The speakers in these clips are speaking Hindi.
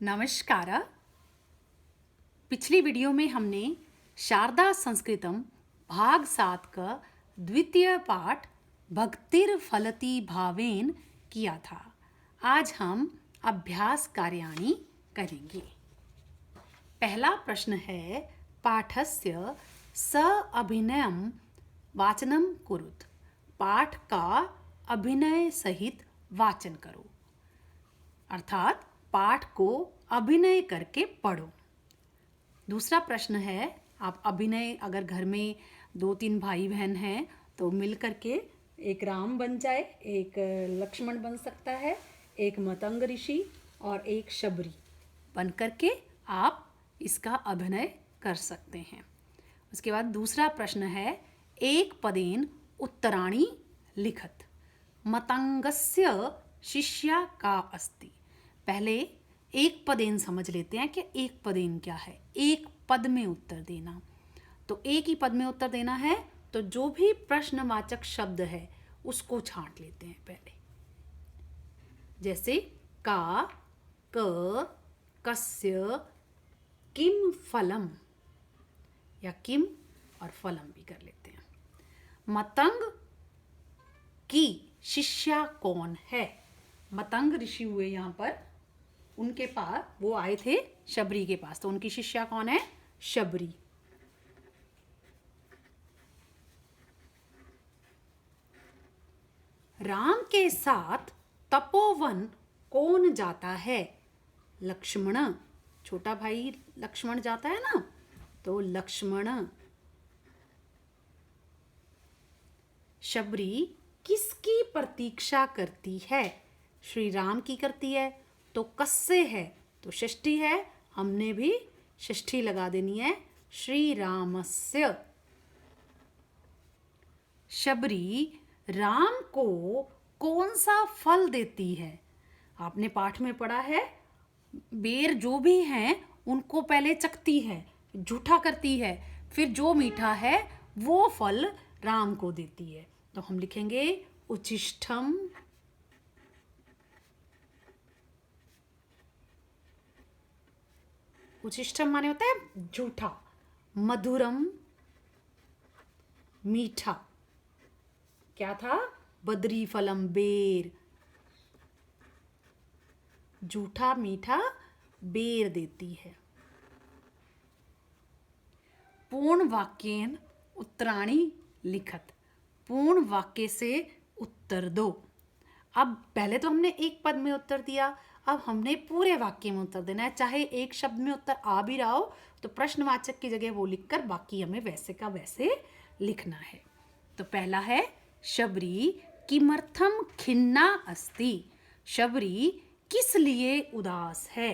नमस्कार। पिछली वीडियो में हमने शारदा संस्कृतम भाग 7 का द्वितीय पाठ भक्तिर फलति भावेन किया था। आज हम अभ्यास कार्याणि करेंगे। पहला प्रश्न है पाठस्य स अभिनयम वाचनम कुरुत। पाठ का अभिनय सहित वाचन करो, अर्थात पाठ को अभिनय करके पढ़ो। दूसरा प्रश्न है, आप अभिनय अगर घर में 2-3 भाई बहन हैं तो मिल करके एक राम बन जाए, एक लक्ष्मण बन सकता है, एक मतंग ऋषि और एक शबरी बन करके आप इसका अभिनय कर सकते हैं। उसके बाद दूसरा प्रश्न है एक पदेन उत्तराणि लिखत मतंगस्य शिष्या का अस्ति। पहले एक पदेन समझ लेते हैं कि एक पदेन क्या है। एक पद में उत्तर देना, तो एक ही पद में उत्तर देना है तो जो भी प्रश्नवाचक शब्द है उसको छांट लेते हैं पहले। जैसे का, क, कस्य, किम फलम, या किम और फलम भी कर लेते हैं। मतंग की शिष्या कौन है? मतंग ऋषि हुए यहाँ पर, उनके पास वो आए थे शबरी के पास, तो उनकी शिष्या कौन है? शबरी। राम के साथ तपोवन कौन जाता है? लक्ष्मण। छोटा भाई लक्ष्मण जाता है ना, तो लक्ष्मण। शबरी किसकी प्रतीक्षा करती है? श्री राम की करती है, तो कस्से है तो षष्ठी है, हमने भी षष्ठी लगा देनी है, श्री रामस्य। शबरी राम को कौन सा फल देती है? आपने पाठ में पढ़ा है, बेर जो भी हैं उनको पहले चखती है, झूठा करती है, फिर जो मीठा है वो फल राम को देती है। तो हम लिखेंगे उच्छिष्टम उच्छिष्टम माने होता है झूठा, मधुरम मीठा। क्या था? बद्री फलम बेर, झूठा मीठा बेर देती है। पूर्ण वाक्येन उत्तराणि लिखत। पूर्ण वाक्य से उत्तर दो। अब पहले तो हमने एक पद में उत्तर दिया, अब हमने पूरे वाक्य में उत्तर देना है। चाहे एक शब्द में उत्तर आ भी रहा हो तो प्रश्नवाचक की जगह वो लिखकर बाकी हमें वैसे का वैसे लिखना है। तो पहला है शबरी किमर्थम खिन्ना अस्ति। शबरी किस लिए उदास है?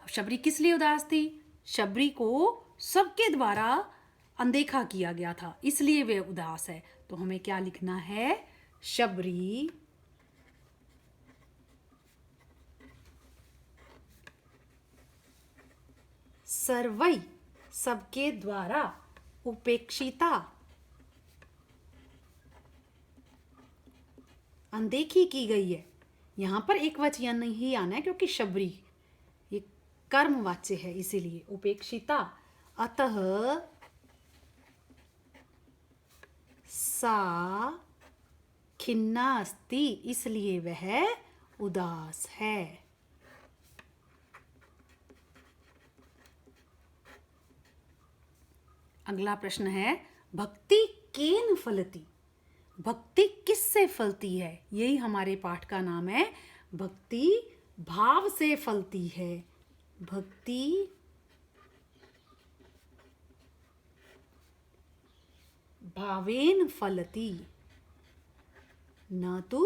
शबरी किस लिए उदास थी? शबरी को सबके द्वारा अनदेखा किया गया था, इसलिए वे उदास है। तो हमें क्या लिखना है? शबरी सर्वै सबके द्वारा उपेक्षिता अनदेखी की गई है। यहाँ पर एक वचन नहीं आना है क्योंकि शबरी ये कर्मवाच्य है, इसीलिए उपेक्षिता। अतः सा खिन्ना अस्ति, इसलिए वह उदास है। अगला प्रश्न है भक्ति केन फलती। भक्ति किससे फलती है? यही हमारे पाठ का नाम है। भक्ति भाव से फलती है। भक्ति भावेन फलती न तो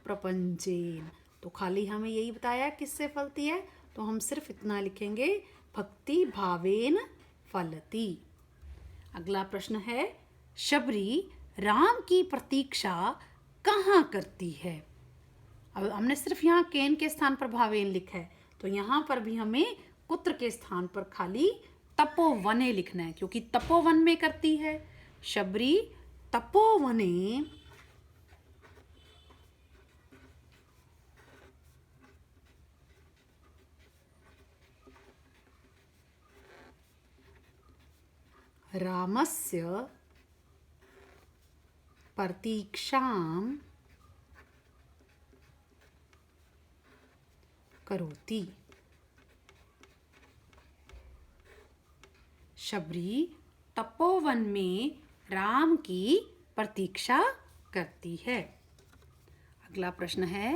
प्रपंचेन। तो खाली हमें यही बताया किससे फलती है, तो हम सिर्फ इतना लिखेंगे भक्ति भावेन फलती। अगला प्रश्न है शबरी राम की प्रतीक्षा कहाँ करती है? अब हमने सिर्फ यहाँ केन के स्थान पर भावेन लिखा है, तो यहाँ पर भी हमें कुत्र के स्थान पर खाली तपोवने लिखना है, क्योंकि तपोवन में करती है। शबरी तपोवने रामस्य प्रतीक्षां करोति। शबरी तपोवन में राम की प्रतीक्षा करती है। अगला प्रश्न है,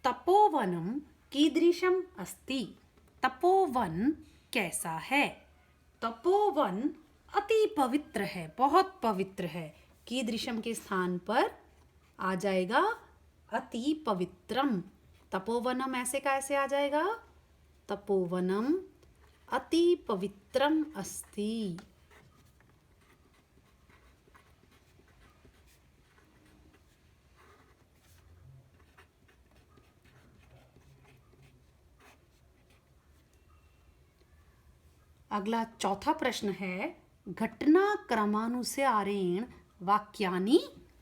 तपोवनम कीदृशम अस्ति। तपोवन कैसा है। तपोवन अति पवित्र है, बहुत पवित्र है। कीदृशम के स्थान पर आ जाएगा अति पवित्रम। तपोवनम ऐसे कैसे आ जाएगा। तपोवनम अति पवित्रम अस्ति। अगला चौथा प्रश्न है, घटना क्रमानुसारेण वाक्यानि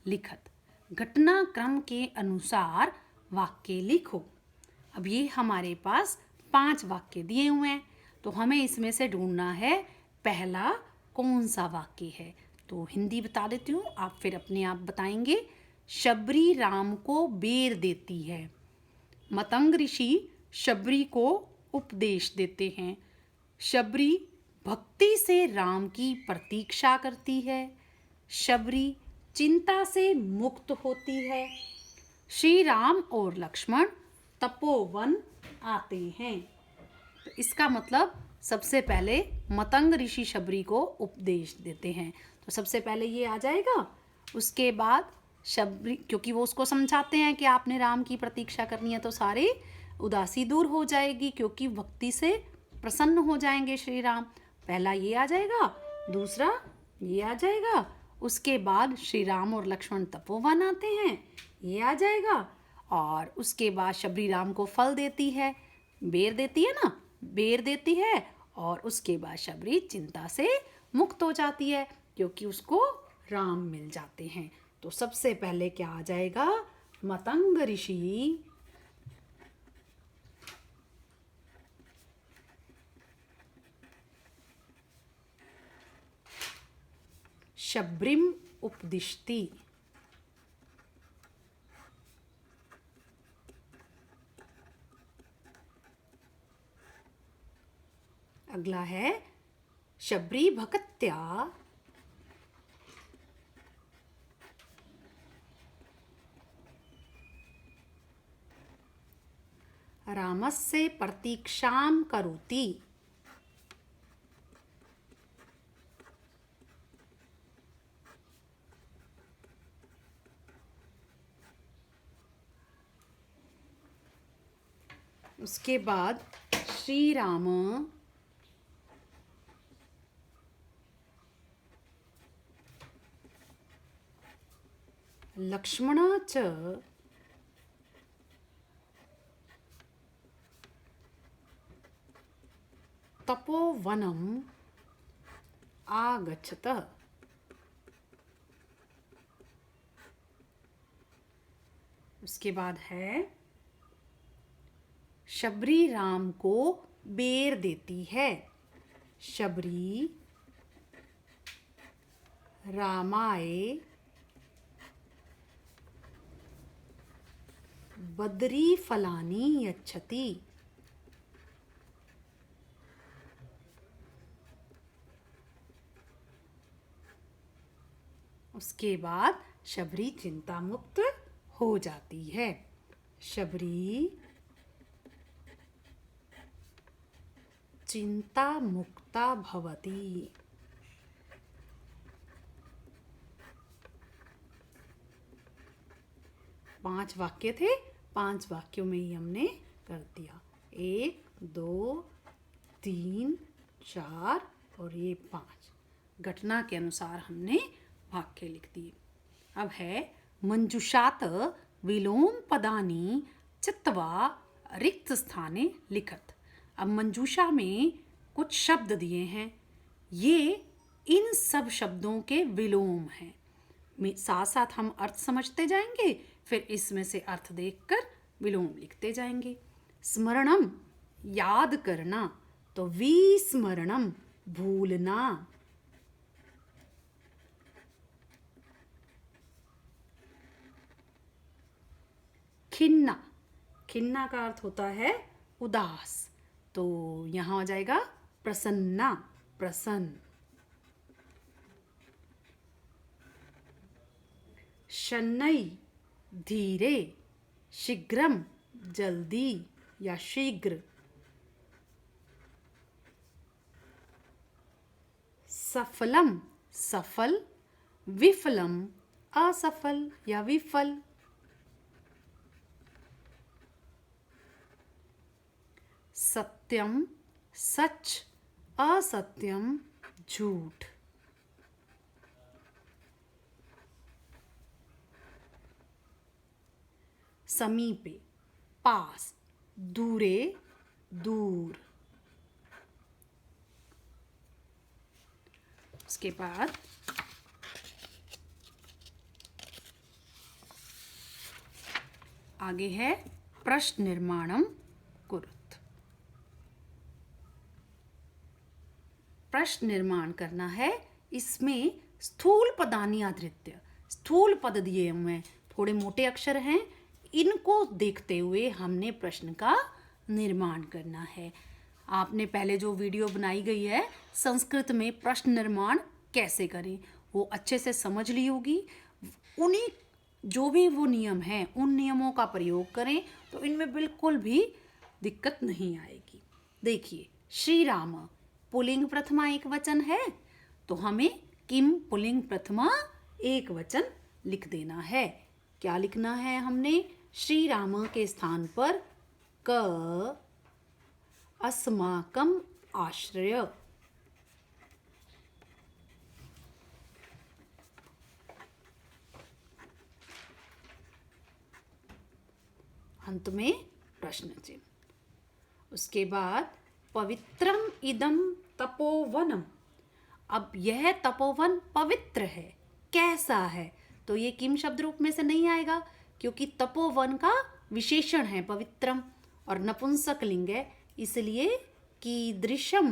लिखत। घटनाक्रम के अनुसार वाक्य लिखो। अब ये हमारे पास 5 वाक्य दिए हुए हैं, तो हमें इसमें से ढूंढना है पहला कौन सा वाक्य है। तो हिंदी बता देती हूँ, आप फिर अपने आप बताएंगे। शबरी राम को बेर देती है। मतंग ऋषि शबरी को उपदेश देते हैं। शबरी भक्ति से राम की प्रतीक्षा करती है। शबरी चिंता से मुक्त होती है। श्री राम और लक्ष्मण तपोवन आते हैं। तो इसका मतलब सबसे पहले मतंग ऋषि शबरी को उपदेश देते हैं, तो सबसे पहले ये आ जाएगा। उसके बाद शबरी, क्योंकि वो उसको समझाते हैं कि आपने राम की प्रतीक्षा करनी है, तो सारी उदासी दूर हो जाएगी, क्योंकि भक्ति से प्रसन्न हो जाएंगे श्री राम। पहला ये आ जाएगा, दूसरा ये आ जाएगा। उसके बाद श्री राम और लक्ष्मण तपोवन आते हैं, ये आ जाएगा। और उसके बाद शबरी राम को फल देती है, बेर देती है ना, बेर देती है। और उसके बाद शबरी चिंता से मुक्त हो जाती है, क्योंकि उसको राम मिल जाते हैं। तो सबसे पहले क्या आ जाएगा, मतंग ऋषि शबरीम उपदिष्टि। अगला है, शबरी भक्त्या रामस्य प्रतीक्षां करोति। उसके बाद श्री राम लक्ष्मण च तपोवनम आगच्छत। उसके बाद है, शबरी राम को बेर देती है। शबरी रामाय बद्री फलानी यच्छति। उसके बाद शबरी चिंता मुक्त हो जाती है। शबरी चिंता मुक्ता भवति। पांच वाक्य थे, 5 वाक्यों में ही हमने कर दिया। 1, 2, 3, 4 और ये 5 घटना के अनुसार हमने वाक्य लिख दिए। अब है, मंजुषात विलोम पदानि चित्वा रिक्त स्थाने लिखत। अब मंजूषा में कुछ शब्द दिए हैं, ये इन सब शब्दों के विलोम हैं। साथ साथ हम अर्थ समझते जाएंगे, फिर इसमें से अर्थ देखकर विलोम लिखते जाएंगे। स्मरणम याद करना, तो विस्मरणम भूलना। खिन्ना, खिन्ना का अर्थ होता है उदास, तो यहाँ हो जाएगा प्रसन्ना, प्रसन्न। शन्नई धीरे, शीघ्रम जल्दी या शीघ्र। सफलम सफल, विफलम असफल या विफल। सत्यम सच, असत्यम झूठ। समीपे पास, दूरे दूर। उसके बाद आगे है प्रश्न निर्माणम कुरुत। प्रश्न निर्माण करना है। इसमें स्थूल पदानि आधृत्य, स्थूल पद दिए हुए हैं, थोड़े मोटे अक्षर हैं, इनको देखते हुए हमने प्रश्न का निर्माण करना है। आपने पहले जो वीडियो बनाई गई है संस्कृत में प्रश्न निर्माण कैसे करें, वो अच्छे से समझ ली होगी। उन्हीं जो भी वो नियम हैं उन नियमों का प्रयोग करें तो इनमें बिल्कुल भी दिक्कत नहीं आएगी। देखिए, श्री राम पुल्लिंग प्रथमा एक वचन है, तो हमें किम पुल्लिंग प्रथमा एक वचन लिख देना है। क्या लिखना है हमने? श्री राम के स्थान पर क अस्माकम आश्रय। अंत में प्रश्न चिन्ह। उसके बाद पवित्रम इदम तपोवनम। अब यह तपोवन पवित्र है, कैसा है? तो ये किम शब्द रूप में से नहीं आएगा, क्योंकि तपोवन का विशेषण है पवित्रम और नपुंसक लिंग है, इसलिए कीदृशम।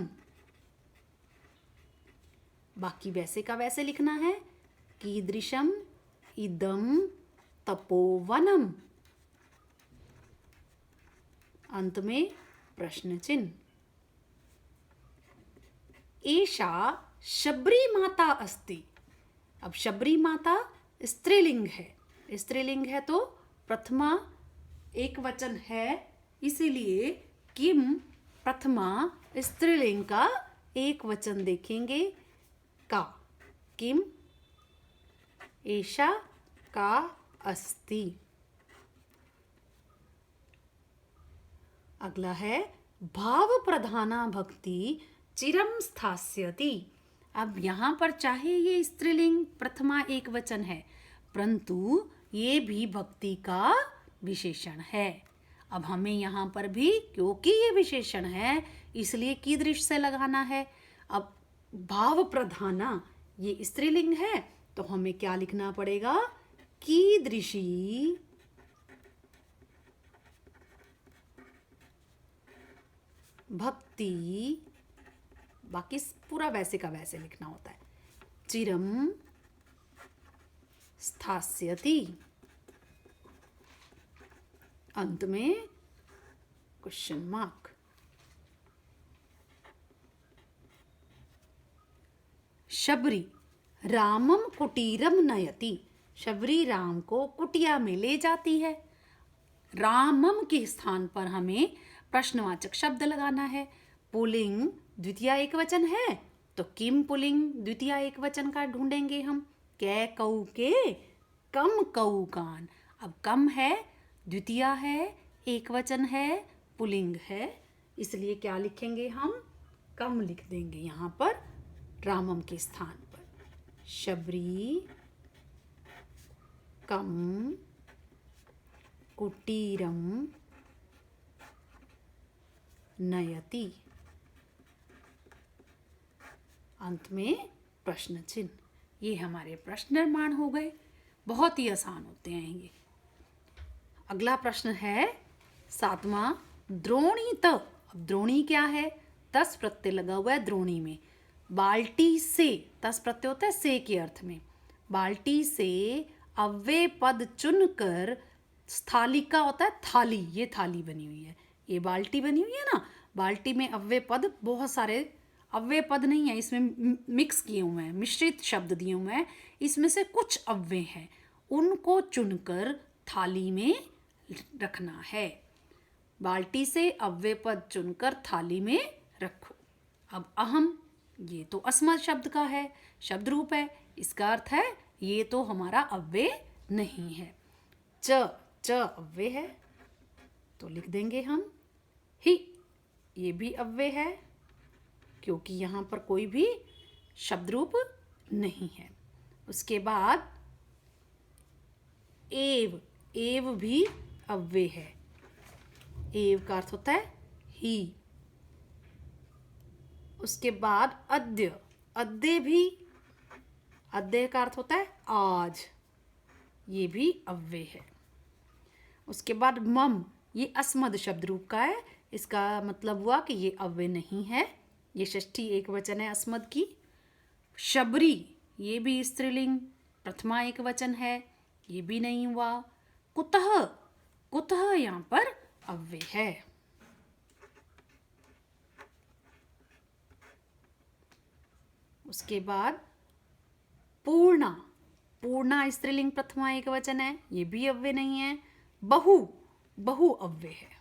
बाकी वैसे का वैसे लिखना है। कीदृशम इदम तपोवनम। अंत में प्रश्न चिन्ह। एषा शबरी माता अस्ति। अब शबरी माता स्त्रीलिंग है, स्त्रीलिंग है तो प्रथमा एक वचन है, इसीलिए किम प्रथमा स्त्रीलिंग का एक वचन देखेंगे का। किम एषा का अस्ति। अगला है भाव प्रधाना भक्ति चिरम स्थास्यति। अब यहाँ पर चाहे ये स्त्रीलिंग प्रथमा एक वचन है, परंतु ये भी भक्ति का विशेषण है। अब हमें यहाँ पर भी क्योंकि ये विशेषण है इसलिए कीदृश से लगाना है। अब भाव प्रधाना ये स्त्रीलिंग है तो हमें क्या लिखना पड़ेगा? कीदृशी भक्ति। बाकी पूरा वैसे का वैसे लिखना होता है। चिरम स्थास्यति। अंत में क्वेश्चन मार्क। शबरी रामम कुटीरम नयति। शबरी राम को कुटिया में ले जाती है। रामम के स्थान पर हमें प्रश्नवाचक शब्द लगाना है। पुल्लिंग द्वितीय एक वचन है तो किम पुल्लिंग द्वितीय एक वचन का ढूंढेंगे हम। कै कऊ के कम कऊ कान। अब कम है, द्वितीय है, एक वचन है, पुल्लिंग है, इसलिए क्या लिखेंगे हम? कम लिख देंगे यहाँ पर रामम के स्थान पर। शबरी कम कुटीरम नयति। अंत में प्रश्न चिन्ह। ये हमारे प्रश्न निर्माण हो गए। बहुत ही आसान होते हैं ये। अगला प्रश्न है 7वां, द्रोणीत। अब द्रोणी क्या है? तस् प्रत्यय लगा हुआ है द्रोणी में। बाल्टी से, तस् प्रत्यय होता है से के अर्थ में। बाल्टी से अव्यय पद चुनकर, स्थालिका होता है थाली, ये थाली बनी हुई है, ये बाल्टी बनी हुई है ना। बाल्टी में अव्यय पद, बहुत सारे अव्यय पद नहीं है इसमें, मिक्स किए हुए हैं, मिश्रित शब्द दिए हुए हैं। इसमें से कुछ अव्यय हैं, उनको चुनकर थाली में रखना है। बाल्टी से अव्यय पद चुनकर थाली में रखो। अब अहम, ये तो अस्मत् शब्द का है, शब्द रूप है, इसका अर्थ है ये तो हमारा अव्यय नहीं है। च अव्यय है तो लिख देंगे हम ही, ये भी अव्यय है क्योंकि यहाँ पर कोई भी शब्द रूप नहीं है। उसके बाद एव, एव भी अव्यय है। एव का अर्थ होता है ही। उसके बाद अद्य, अद्य भी, अद्य का अर्थ होता है आज, ये भी अव्यय है। उसके बाद मम, ये अस्मद शब्द रूप का है, इसका मतलब हुआ कि ये अव्यय नहीं है, ये षष्ठी एक वचन है अस्मद की। शबरी, ये भी स्त्रीलिंग प्रथमा एक वचन है, ये भी नहीं हुआ। कुतः, कुतः यहाँ पर अव्यय है। उसके बाद पूर्णा, पूर्णा स्त्रीलिंग प्रथमा एक वचन है, ये भी अव्यय नहीं है। बहु, बहु अव्यय है।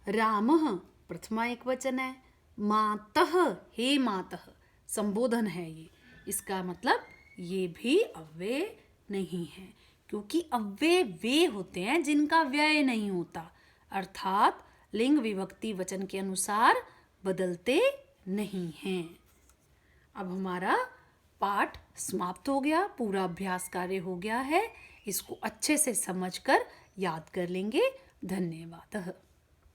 रामः प्रथमा एक वचन है। मातः, हे मातः संबोधन है ये, इसका मतलब ये भी अव्यय नहीं है, क्योंकि अव्यय वे होते हैं जिनका व्यय नहीं होता, अर्थात लिंग विभक्ति वचन के अनुसार बदलते नहीं हैं। अब हमारा पाठ समाप्त हो गया, पूरा अभ्यास कार्य हो गया है, इसको अच्छे से समझकर याद कर लेंगे। धन्यवाद।